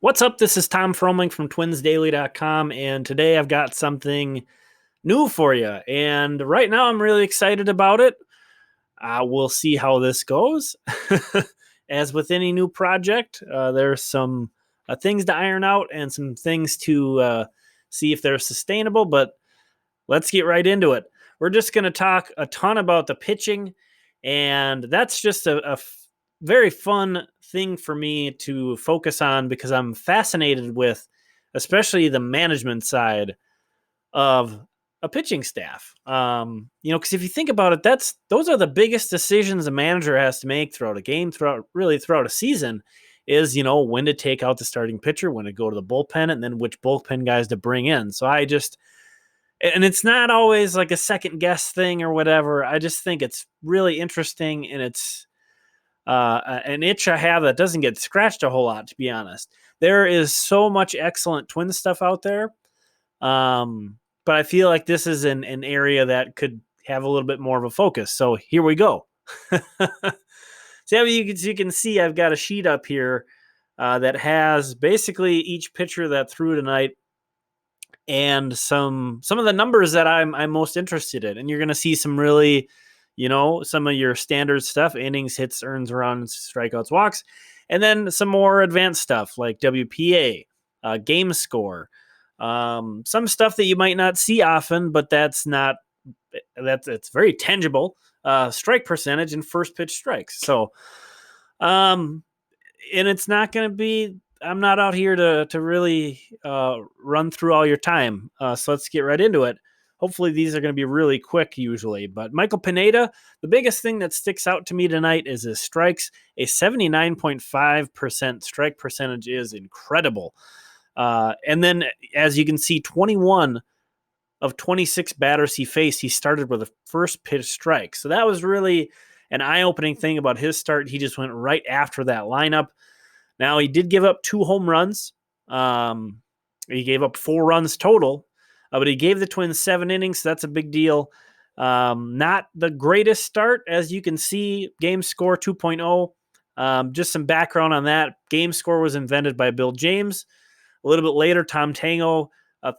What's up? This is Tom Fromling from twinsdaily.com, and today I've got something new for you. And right now I'm really excited about it. We'll see how this goes. As with any new project, there's some things to iron out and some things to see if they're sustainable, but let's get right into it. We're just going to talk a ton about the pitching, and that's just a very fun thing for me to focus on because I'm fascinated with especially the management side of a pitching staff. Because if you think about it, those are the biggest decisions a manager has to make throughout a game, throughout a season, is when to take out the starting pitcher, when to go to the bullpen, and then which bullpen guys to bring in. So and it's not always like a second guess thing or whatever. I just think it's really interesting, and it's an itch I have that doesn't get scratched a whole lot, to be honest. There is so much excellent Twin stuff out there, but I feel like this is an area that could have a little bit more of a focus. So here we go. So you can see I've got a sheet up here that has basically each pitcher that threw tonight and some of the numbers that I'm most interested in. And you're going to see some really, some of your standard stuff: innings, hits, earns, runs, strikeouts, walks, and then some more advanced stuff like WPA, game score, some stuff that you might not see often, but it's very tangible. Strike percentage and first pitch strikes. So, and it's not going to be. I'm not out here to really run through all your time. So let's get right into it. Hopefully these are going to be really quick usually. But Michael Pineda, the biggest thing that sticks out to me tonight is his strikes. A 79.5% strike percentage is incredible. And then, as you can see, 21 of 26 batters he faced, he started with a first pitch strike. So that was really an eye-opening thing about his start. He just went right after that lineup. Now, he did give up 2 home runs. He gave up 4 runs total, but he gave the Twins 7 innings. So that's a big deal. Not the greatest start, as you can see. Game score 2.0. Just some background on that. Game score was invented by Bill James. A little bit later, Tom Tango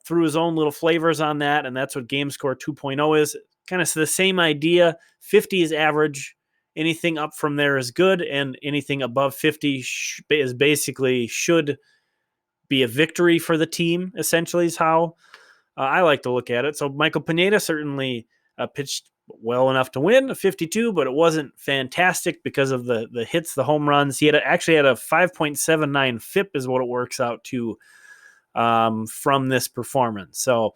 threw his own little flavors on that, and that's what game score 2.0 is. Kind of the same idea. 50 is average. Anything up from there is good, and anything above 50 is basically should be a victory for the team, essentially, is how I like to look at it. So Michael Pineda certainly pitched well enough to win a 52, but it wasn't fantastic because of the hits, the home runs. He actually had a 5.79 FIP is what it works out to from this performance. So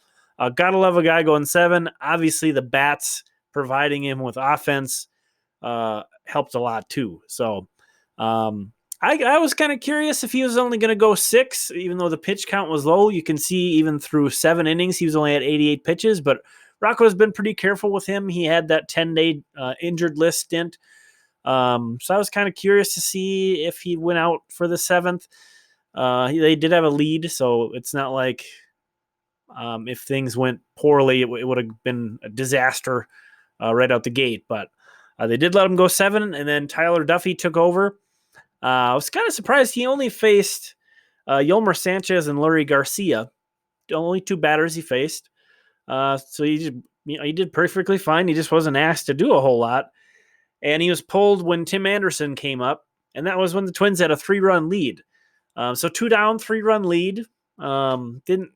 gotta love a guy going 7. Obviously, the bats providing him with offense helped a lot too. So I was kind of curious if he was only going to go 6, even though the pitch count was low. You can see even through 7 innings, he was only at 88 pitches, but Rocco has been pretty careful with him. He had that 10-day injured list stint. So I was kind of curious to see if he went out for the 7th. They did have a lead, so it's not like if things went poorly, it would have been a disaster right out the gate. But they did let him go 7, and then Tyler Duffey took over. I was kind of surprised he only faced Yolmer Sanchez and Lurie Garcia, the only 2 batters he faced. So he did perfectly fine. He just wasn't asked to do a whole lot. And he was pulled when Tim Anderson came up, and that was when the Twins had a 3-run lead. So 2 down, 3-run lead. Didn't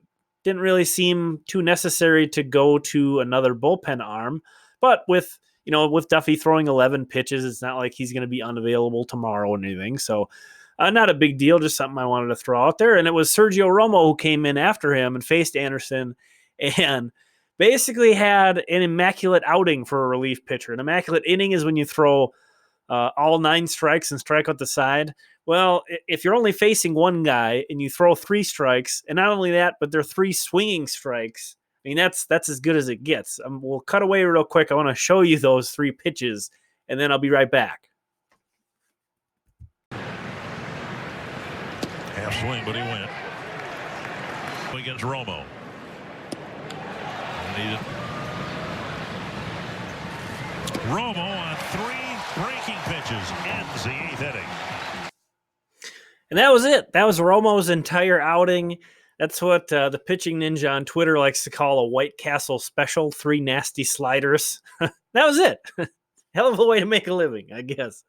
really seem too necessary to go to another bullpen arm. But with Duffey throwing 11 pitches, it's not like he's going to be unavailable tomorrow or anything. So not a big deal, just something I wanted to throw out there. And it was Sergio Romo who came in after him and faced Anderson and basically had an immaculate outing for a relief pitcher. An immaculate inning is when you throw all 9 strikes and strike out the side. Well, if you're only facing one guy and you throw 3 strikes, and not only that, but they're 3 swinging strikes, I mean, that's as good as it gets. We'll cut away real quick. I want to show you those 3 pitches, and then I'll be right back. Half swing, but he went. Against Romo. Romo on 3 breaking pitches ends the 8th inning. And that was it. That was Romo's entire outing. That's what the pitching ninja on Twitter likes to call a White Castle special, 3 nasty sliders. That was it. Hell of a way to make a living, I guess.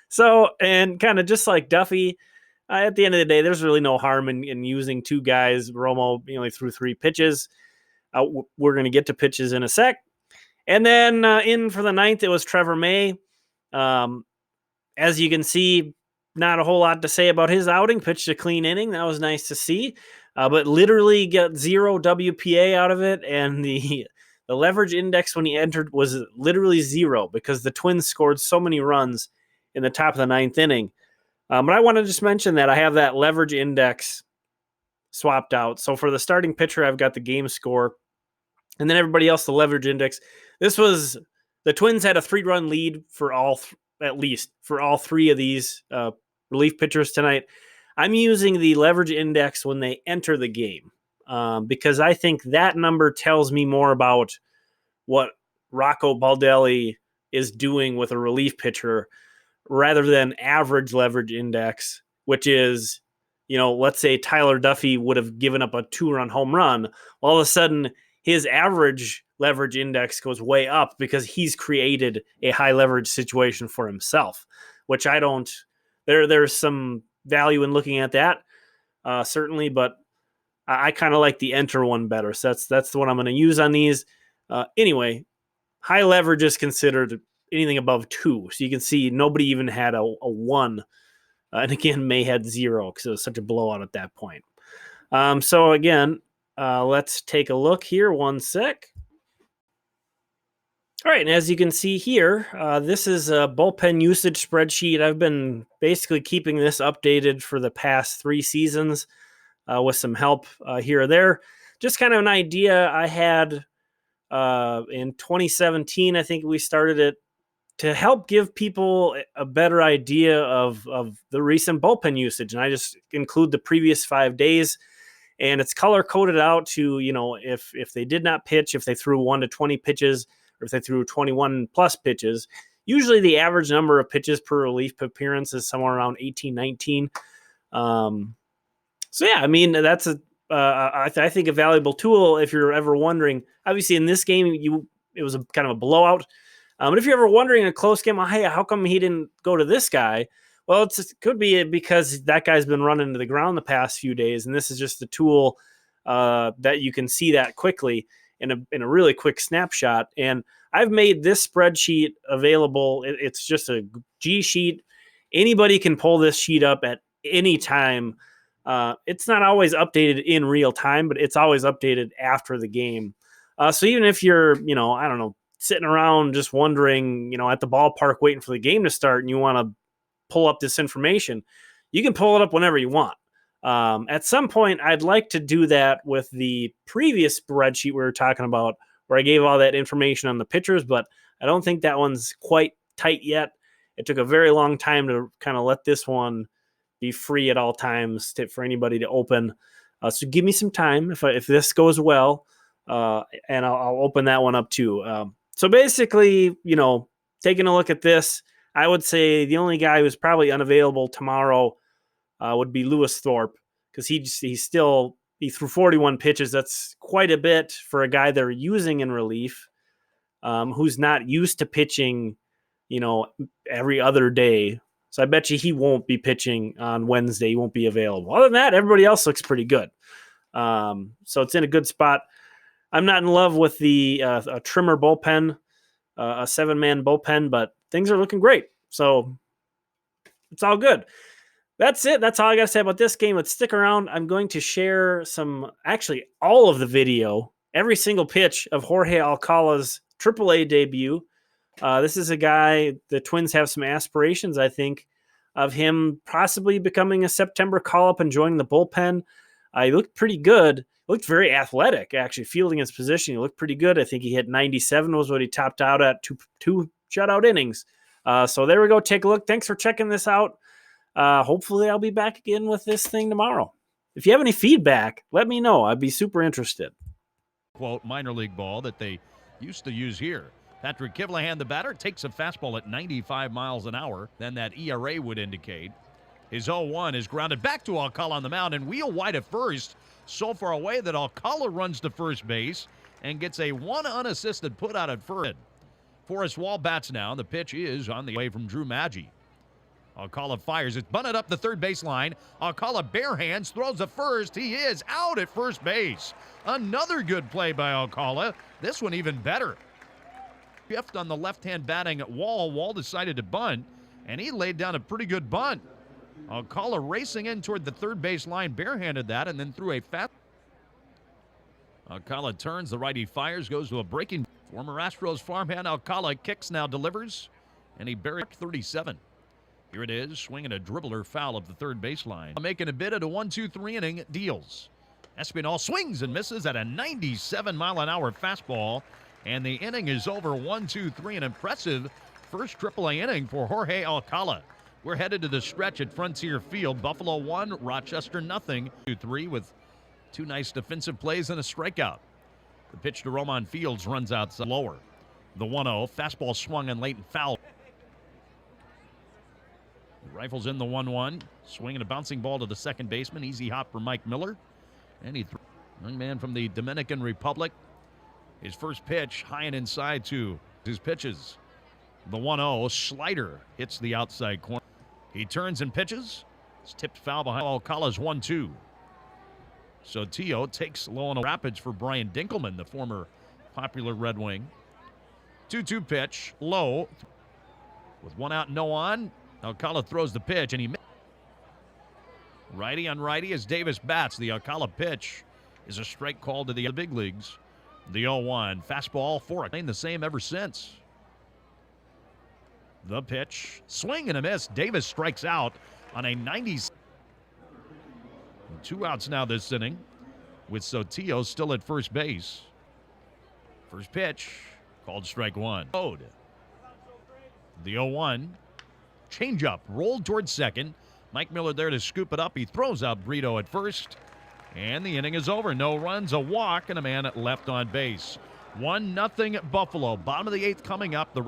So, and kind of just like Duffy, at the end of the day, there's really no harm in using 2 guys. Romo only threw 3 pitches. We're going to get to pitches in a sec. And then in for the 9th, it was Trevor May. As you can see, not a whole lot to say about his outing. Pitched a clean inning. That was nice to see. But literally got 0 WPA out of it. And the leverage index when he entered was literally 0 because the Twins scored so many runs in the top of the 9th inning. But I want to just mention that I have that leverage index swapped out. So for the starting pitcher, I've got the game score. And then everybody else, the leverage index. The Twins had a 3-run lead for at least for all 3 of these relief pitchers tonight. I'm using the leverage index when they enter the game because I think that number tells me more about what Rocco Baldelli is doing with a relief pitcher rather than average leverage index, which is, let's say Tyler Duffey would have given up a 2-run home run. All of a sudden, his average leverage index goes way up because he's created a high leverage situation for himself, which I don't. There's some value in looking at that, certainly, but I kind of like the enter one better. So that's the one I'm going to use on these. Anyway, high leverage is considered anything above 2. So you can see nobody even had a 1. And again, May had 0 because it was such a blowout at that point. So again, let's take a look here. 1 sec. All right, and as you can see here, this is a bullpen usage spreadsheet. I've been basically keeping this updated for the past 3 seasons with some help here or there. Just kind of an idea I had in 2017, I think we started it to help give people a better idea of the recent bullpen usage. And I just include the previous 5 days. And it's color-coded out to, if they did not pitch, if they threw 1 to 20 pitches, or if they threw 21-plus pitches. Usually the average number of pitches per relief appearance is somewhere around 18, 19. So, yeah, I mean, that's I think a valuable tool if you're ever wondering. Obviously, in this game, it was kind of a blowout. But if you're ever wondering in a close game, hey, how come he didn't go to this guy? Well, it could be because that guy's been running to the ground the past few days, and this is just the tool that you can see that quickly in a really quick snapshot. And I've made this spreadsheet available. It's just a G sheet. Anybody can pull this sheet up at any time. It's not always updated in real time, but it's always updated after the game. So even if you're, I don't know, sitting around just wondering, at the ballpark waiting for the game to start and you want to pull up this information, you can pull it up whenever you want. At some point, I'd like to do that with the previous spreadsheet we were talking about where I gave all that information on the pitchers, but I don't think that one's quite tight yet. It took a very long time to kind of let this one be free at all times for anybody to open. So give me some time if this goes well, and I'll open that one up too. So basically, taking a look at this, I would say the only guy who's probably unavailable tomorrow would be Lewis Thorpe because he threw 41 pitches. That's quite a bit for a guy they're using in relief, who's not used to pitching, every other day. So I bet you he won't be pitching on Wednesday. He won't be available. Other than that, everybody else looks pretty good. So it's in a good spot. I'm not in love with the a trimmer bullpen, a 7-man bullpen, but things are looking great. So it's all good. That's it. That's all I got to say about this game. Let's stick around. I'm going to share all of the video, every single pitch of Jorge Alcala's AAA debut. This is a guy the Twins have some aspirations, I think, of him possibly becoming a September call-up and joining the bullpen. He looked pretty good. He looked very athletic, actually, fielding his position. He looked pretty good. I think he hit 97 was what he topped out at, two shutout innings. So there we go. Take a look. Thanks for checking this out. Hopefully I'll be back again with this thing tomorrow. If you have any feedback, let me know. I'd be super interested. Quote, minor league ball that they used to use here. Patrick Kivlahan, the batter, takes a fastball at 95 miles an hour. Then that ERA would indicate. His 0-1 is grounded back to Alcala on the mound, and Wheel wide at first, so far away that Alcala runs to first base and gets a one unassisted put out at first. Forrest Wall bats now. The pitch is on the way from Drew Maggi. Alcala fires. It's bunted up the third base line. Alcala bare hands, throws to first. He is out at first base. Another good play by Alcala. This one even better. Shift on the left-hand batting at Wall. Wall decided to bunt, and he laid down a pretty good bunt. Alcala racing in toward the third base line, barehanded that, and then threw a fat. Alcala turns, the righty fires, goes to a breaking. Former Astros farmhand Alcala kicks, now delivers, and he buried 37. Here it is, swinging a dribbler foul of the third baseline. Making a bid at a 1-2-3 inning, deals. Espinal swings and misses at a 97-mile-an-hour fastball, and the inning is over. 1-2-3, an impressive first AAA inning for Jorge Alcala. We're headed to the stretch at Frontier Field. Buffalo 1, Rochester nothing. 2-3 with two nice defensive plays and a strikeout. The pitch to Roman Fields runs out lower. The 1-0, fastball swung and late and foul. He rifles in the 1-1, swinging a bouncing ball to the second baseman. Easy hop for Mike Miller. And he threw. Young man from the Dominican Republic. His first pitch, high and inside to his pitches. The 1-0, slider hits the outside corner. He turns and pitches. It's tipped foul behind Alcala's 1-2. Sotillo takes low on the Rapids for Brian Dinkelman, the former popular Red Wing. 2-2 pitch, low. With one out, no on. Alcala throws the pitch, and he missed. Righty on righty as Davis bats. The Alcala pitch is a strike call to the big leagues. The 0-1, fastball for it. Ain't the same ever since. The pitch, swing and a miss. Davis strikes out on a 90s. 2 outs now this inning, with Sotillo still at first base. First pitch, called strike one. The 0-1, changeup, rolled towards second. Mike Miller there to scoop it up. He throws out Brito at first, and the inning is over. No runs, a walk, and a man left on base. 1-0 Buffalo. Bottom of the 8th coming up. The